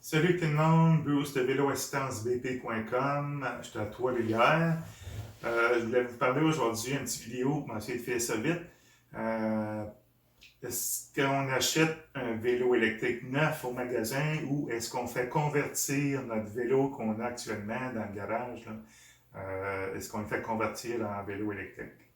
Salut tout le monde, Bruce de véloassistancebp.com. J'étais à Trois-Rivières. Je voulais vous parler aujourd'hui une petite vidéo, on va essayer de faire ça vite. Euh, est-ce qu'on achète un vélo électrique neuf au magasin ou est-ce qu'on fait convertir notre vélo qu'on a actuellement dans le garage? Là? Est-ce qu'on le fait convertir en vélo électrique?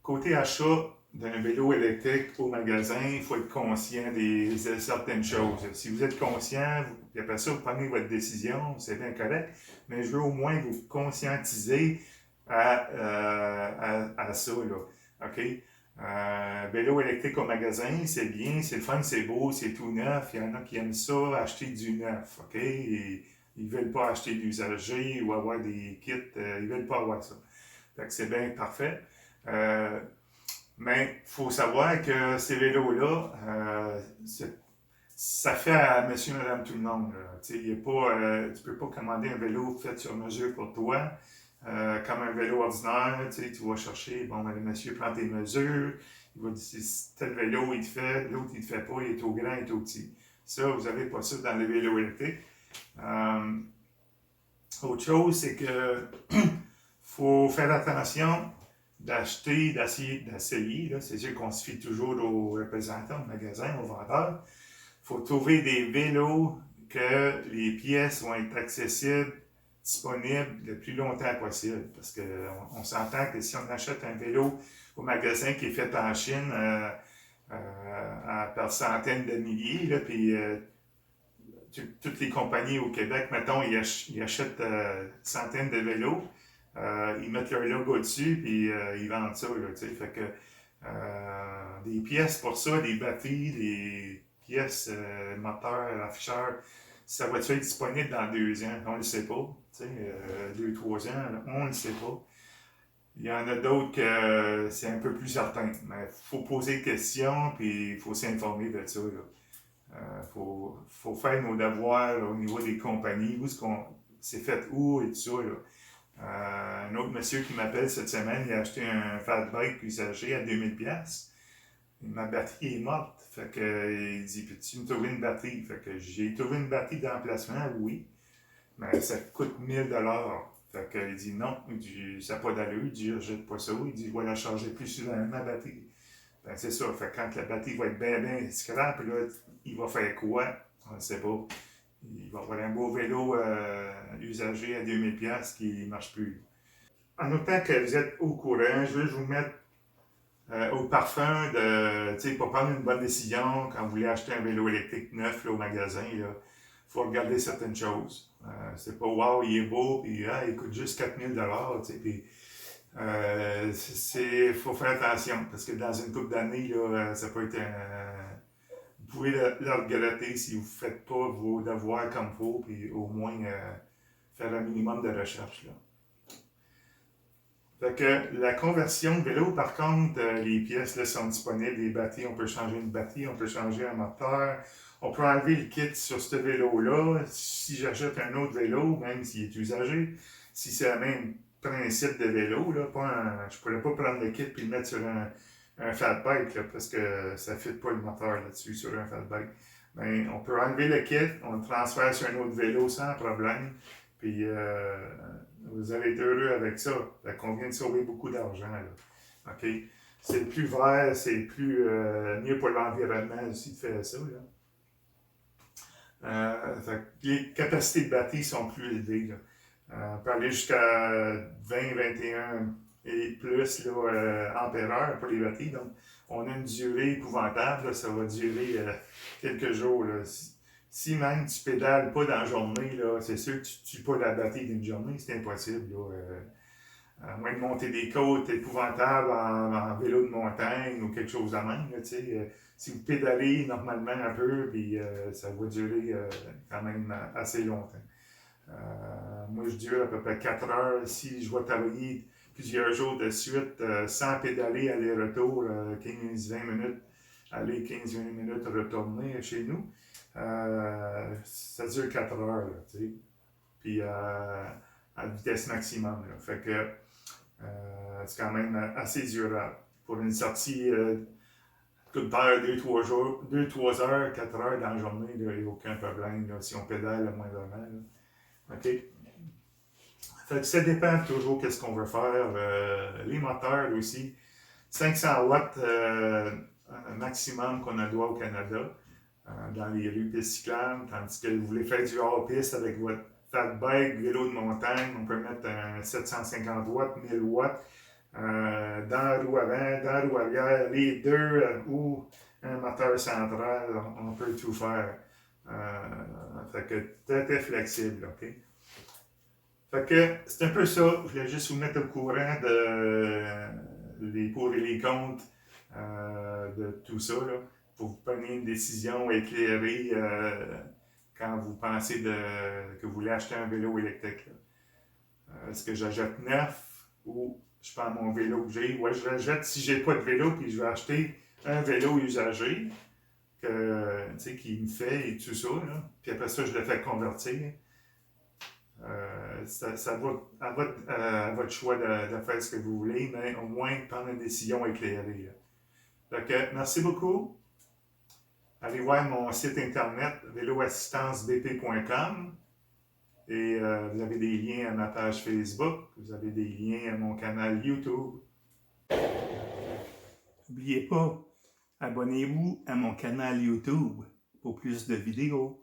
Côté achat d'un vélo électrique au magasin, il faut être conscient de certaines choses. Si vous êtes conscient, et après ça, vous prenez votre décision, c'est bien correct, mais je veux au moins vous conscientiser à ça. Là. OK? Vélo électrique au magasin, c'est bien, c'est le fun, c'est beau, c'est tout neuf. Il y en a qui aiment ça, acheter du neuf. OK? Et ils ne veulent pas acheter d'usager ou avoir des kits. Ils ne veulent pas avoir ça. Fait que c'est bien parfait. Euh, mais il faut savoir que ces vélos-là, ça fait à monsieur, madame, tout le monde. Tu ne peux pas commander un vélo fait sur mesure pour toi. Comme un vélo ordinaire, tu vas chercher, bon, ben, le monsieur prend tes mesures, il va dire si tel vélo il te fait, l'autre il te fait pas, il est trop grand, il est trop petit. Ça, vous n'avez pas ça dans les vélos électriques. Euh, Autre chose, c'est que faut faire attention d'acheter, d'essayer. C'est sûr qu'on se fie toujours aux représentants, au magasin, aux vendeurs. Il faut trouver des vélos que les pièces vont être accessibles, disponibles le plus longtemps possible. Parce qu'on s'entend que si on achète un vélo au magasin qui est fait en Chine par centaines de milliers, là, puis toutes les compagnies au Québec, mettons, ils achètent centaines de vélos. Ils mettent leur logo dessus, puis ils vendent ça. Là, fait que, des pièces pour ça, des batteries, des pièces, moteurs, afficheurs, ça va être disponible dans 2 ans? On ne le sait pas. 2, 3 ans, on ne le sait pas. Il y en a d'autres que c'est un peu plus certain. Mais il faut poser des questions, puis il faut s'informer de ça. Faut faire nos devoirs là, au niveau des compagnies, où est-ce qu'on c'est fait où et tout ça. Là. Un autre monsieur qui m'appelle cette semaine, il a acheté un fat bike usagé à 2000$. Ma batterie est morte. Fait que, il dit, peux-tu me trouver une batterie? Fait que j'ai trouvé une batterie d'emplacement, oui, mais ça coûte 1000$. Fait que, il dit non, il dit, ça n'a pas d'allure, il dit, je jette pas ça. Il dit, je vais la charger plus souvent, ma batterie. Ben, c'est ça. Fait que quand la batterie va être bien scrap, là, il va faire quoi? On ne sait pas. Il va avoir un beau vélo usagé à 2000$ qui ne marche plus. En autant que vous êtes au courant, je veux vous mettre au parfum de, tu sais, pour prendre une bonne décision quand vous voulez acheter un vélo électrique neuf là, au magasin, il faut regarder certaines choses. C'est pas wow, il est beau, puis il coûte juste 4000$, tu sais, puis faut faire attention parce que dans une couple d'années, là, ça peut être vous pouvez le regretter si vous ne faites pas vos devoirs comme il faut, puis au moins faire un minimum de recherche. Là. Fait que la conversion de vélo, par contre, les pièces là, sont disponibles, les batteries, on peut changer une batterie, on peut changer un moteur, on peut enlever le kit sur ce vélo-là. Si j'achète un autre vélo, même s'il est usagé, si c'est le même principe de vélo, là, je ne pourrais pas prendre le kit et le mettre sur un fat bike là, parce que ça ne fit pas le moteur là-dessus sur un fat bike. Mais on peut enlever le kit, on le transfère sur un autre vélo sans problème. Puis vous allez être heureux avec ça. Fait qu'on vient de sauver beaucoup d'argent. Là. OK? C'est le plus vert, c'est le plus mieux pour l'environnement aussi de faire ça. Là. Les capacités de batterie sont plus élevées. Là. On peut aller jusqu'à 20, 21 et plus là, ampères pour les batteries. Donc, on a une durée épouvantable. Là, ça va durer quelques jours. Là. Si même tu pédales pas dans la journée, là, c'est sûr que tu tues pas la batterie d'une journée, c'est impossible. Là. À moins de monter des côtes épouvantables en vélo de montagne ou quelque chose de même. Là, si vous pédalez normalement un peu, puis ça va durer quand même assez longtemps. Moi, je dure à peu près 4 heures. Si je vais travailler plusieurs jours de suite sans pédaler aller-retour, 15-20 minutes, aller 15-20 minutes retourner chez nous, ça dure 4 heures. Là, puis à vitesse maximum. Là. Fait que c'est quand même assez durable. Pour une sortie coup de terre 2-3 heures, 4 heures dans la journée, il n'y a aucun problème là, si on pédale le moindrement. Là. OK? Fait que ça dépend toujours qu'est-ce qu'on veut faire. Les moteurs aussi. 500 watts maximum qu'on a droit au Canada dans les rues pistes cyclables, tandis que vous voulez faire du hors-piste avec votre fat bike, vélo de montagne, on peut mettre un 750 watts, 1000 watts dans la roue avant, dans la roue arrière, les deux ou un moteur central, on peut tout faire. Fait que très flexible, OK? Fait que c'est un peu ça. Je voulais juste vous mettre au courant des pour et les contre de tout ça, là, pour que vous preniez une décision éclairée quand vous pensez que vous voulez acheter un vélo électrique. Est-ce que j'achète neuf ou je prends mon vélo que j'ai? Ouais, je l'achète si j'ai pas de vélo, puis je vais acheter un vélo usagé qui me fait et tout ça. Là. Puis après ça, je le fais convertir. Ça va à votre choix de faire ce que vous voulez, mais au moins prendre une décision éclairée. Donc, merci beaucoup. Allez voir mon site internet véloassistancebp.com et vous avez des liens à ma page Facebook, vous avez des liens à mon canal YouTube. N'oubliez pas, abonnez-vous à mon canal YouTube pour plus de vidéos.